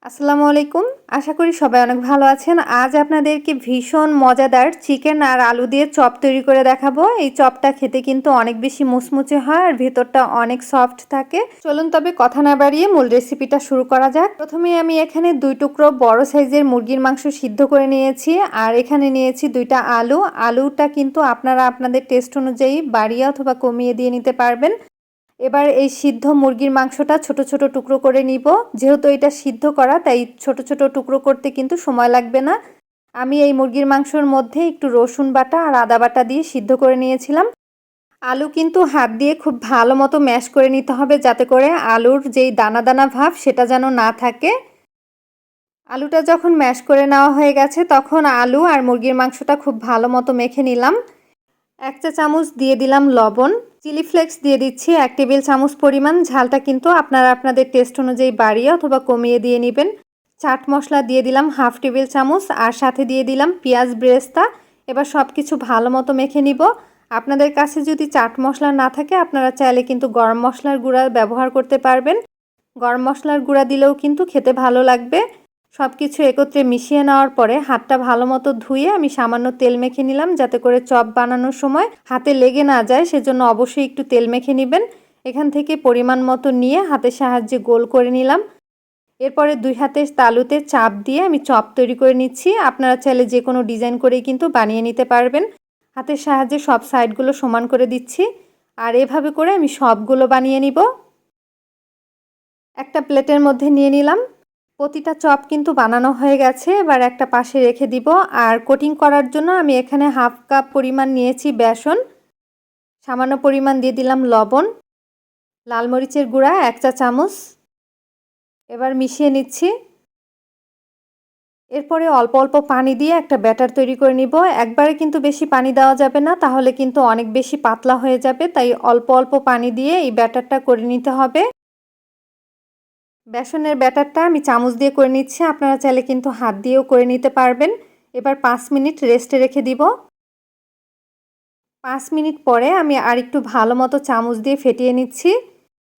আসসালামু আলাইকুম। আশা করি সবাই অনেক ভালো আছেন। আজ আপনাদেরকে ভীষণ মজাদার চিকেন আর আলু দিয়ে চপ তৈরি করে দেখাবো। এই চপটা খেতে কিন্তু অনেক বেশি মুচমুচে হয় আর ভেতরটা অনেক সফট থাকে। চলুন তবে কথা না বাড়িয়ে মূল রেসিপিটা শুরু করা যাক। প্রথমে আমি এখানে 2 টুকরো বড় সাইজের মুরগির মাংস সিদ্ধ করে নিয়েছি আর এখানে নিয়েছি 2টা আলু। আলুটা কিন্তু আপনারা আপনাদের টেস্ট অনুযায়ী বাড়িয়ে অথবা কমিয়ে দিয়ে নিতে পারবেন। এবার এই সিদ্ধ মুরগির মাংসটা ছোট ছোট টুকরো করে নিব। যেহেতু এটা সিদ্ধ করা তাই ছোট ছোট টুকরো করতে কিন্তু সময় লাগবে না। আমি এই মুরগির মাংসের মধ্যে একটু রসুন বাটা আর আদা বাটা দিয়ে সিদ্ধ করে নিয়েছিলাম। আলু কিন্তু হাত দিয়ে খুব ভালো মতো ম্যাশ করে নিতে হবে, যাতে করে আলুর যেই দানা দানা ভাব সেটা যেন না থাকে। আলুটা যখন ম্যাশ করে নেওয়া হয়ে গেছে তখন আলু আর মুরগির মাংসটা খুব ভালো মতো মেখে নিলাম। 1 চা চামচ দিয়ে দিলাম লবণ। চিলি ফ্লেক্স দিয়ে দিচ্ছি 1 টেবিল চামচ পরিমাণ। ঝালটা কিন্তু আপনারা আপনাদের টেস্ট অনুযায়ী বাড়িয়ে অথবা কমিয়ে দিয়ে নেবেন। চাট মশলা দিয়ে দিলাম 1/2 টেবিল চামচ আর সাথে দিয়ে দিলাম পেঁয়াজ ব্রেস্তা। এবার সব কিছু ভালো মতো মেখে নিব। আপনাদের কাছে যদি চাট মশলা না থাকে আপনারা চাইলে কিন্তু গরম মশলার গুঁড়া ব্যবহার করতে পারবেন। গরম মশলার গুঁড়া দিলেও কিন্তু খেতে ভালো লাগবে। সব কিছু একত্রে মিশিয়ে নেওয়ার পরে হাতটা ভালো মতো ধুয়ে আমি সামান্য তেল মেখে নিলাম, যাতে করে চপ বানানোর সময় হাতে লেগে না যায়, সেজন্য অবশ্যই একটু তেল মেখে নেবেন। এখান থেকে পরিমাণ মতো নিয়ে হাতের সাহায্যে গোল করে নিলাম। এরপরে 2 হাতের তালুতে চাপ দিয়ে আমি চপ তৈরি করে নিচ্ছি। আপনারা চাইলে যে কোনো ডিজাইন করেই কিন্তু বানিয়ে নিতে পারবেন। হাতের সাহায্যে সব সাইডগুলো সমান করে দিচ্ছি আর এভাবে করে আমি সবগুলো বানিয়ে নিব। একটা প্লেটের মধ্যে নিয়ে নিলাম। প্রতিটা চপ কিন্তু বানানো হয়ে গেছে। এবার একটা পাশে রেখে দিব। আর কোটিং করার জন্য আমি এখানে 1/2 কাপ পরিমাণ নিয়েছি বেসন। সামান্য পরিমাণ দিয়ে দিলাম লবণ, লাল মরিচের গুঁড়া 1 চা চামচ। এবার মিশিয়ে নিচ্ছি। এরপরে অল্প অল্প পানি দিয়ে একটা ব্যাটার তৈরি করে নিব। একবারে কিন্তু বেশি পানি দেওয়া যাবে না, তাহলে কিন্তু অনেক বেশি পাতলা হয়ে যাবে। তাই অল্প অল্প পানি দিয়ে এই ব্যাটারটা করে নিতে হবে। বেসনের ব্যাটারটা আমি চামচ দিয়ে করে নিচ্ছি। আপনারা চাইলে কিন্তু হাত দিয়েও করে নিতে পারবেন। এবার 5 মিনিট রেস্টে রেখে দিব। 5 মিনিট পরে আমি আরেকটু ভালো মতো চামচ দিয়ে ফেটিয়ে নিচ্ছি।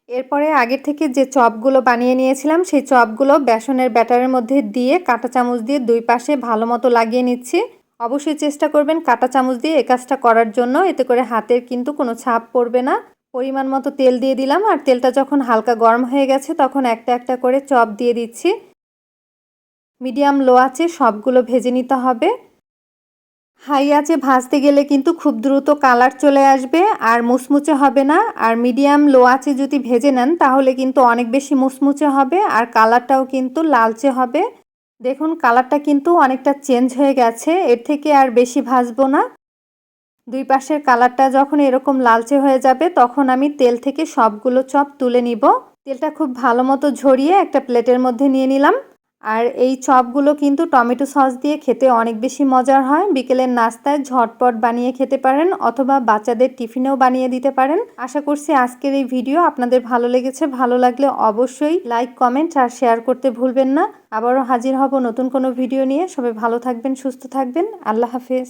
এরপরে আগের থেকে যে চপগুলো বানিয়ে নিয়েছিলাম সেই চপগুলো বেসনের ব্যাটারের মধ্যে দিয়ে কাঁটা চামচ দিয়ে 2 পাশে ভালো মতো লাগিয়ে নিচ্ছি। অবশ্যই চেষ্টা করবেন কাঁটা চামচ দিয়ে এই কাজটা করার জন্য, এতে করে হাতের কিন্তু কোনো ছাপ পড়বে না। পরিমাণ মতো তেল দিয়ে দিলাম আর তেলটা যখন হালকা গরম হয়ে গেছে তখন একটা একটা করে চপ দিয়ে দিচ্ছি। মিডিয়াম লো আঁচে সবগুলো ভেজে নিতে হবে। হাই আঁচে ভাজতে গেলে কিন্তু খুব দ্রুত কালার চলে আসবে আর মুচমুচে হবে না। আর মিডিয়াম লো আঁচে যদি ভেজে নেন তাহলে কিন্তু অনেক বেশি মুচমুচে হবে আর কালারটাও কিন্তু লালচে হবে। দেখুন কালারটা কিন্তু অনেকটা চেঞ্জ হয়ে গেছে। এর থেকে আর বেশি ভাজবো না। 2 পাশের কালারটা যখন এরকম লালচে হয়ে যাবে তখন আমি তেল থেকে সবগুলো চপ তুলে নিব। তেলটা খুব ভালো মতো ঝরিয়ে একটা প্লেটের মধ্যে নিয়ে নিলাম। আর এই চপগুলো কিন্তু টমেটো সস দিয়ে খেতে অনেক বেশি মজার হয়। বিকেলের নাস্তায় ঝটপট বানিয়ে খেতে পারেন অথবা বাচ্চাদের টিফিনেও বানিয়ে দিতে পারেন। আশা করছি আজকের এই ভিডিও আপনাদের ভালো লেগেছে। ভালো লাগলে অবশ্যই লাইক, কমেন্ট আর শেয়ার করতে ভুলবেন না। আবারও হাজির হব নতুন কোনো ভিডিও নিয়ে। সবাই ভালো থাকবেন, সুস্থ থাকবেন। আল্লাহ হাফেজ।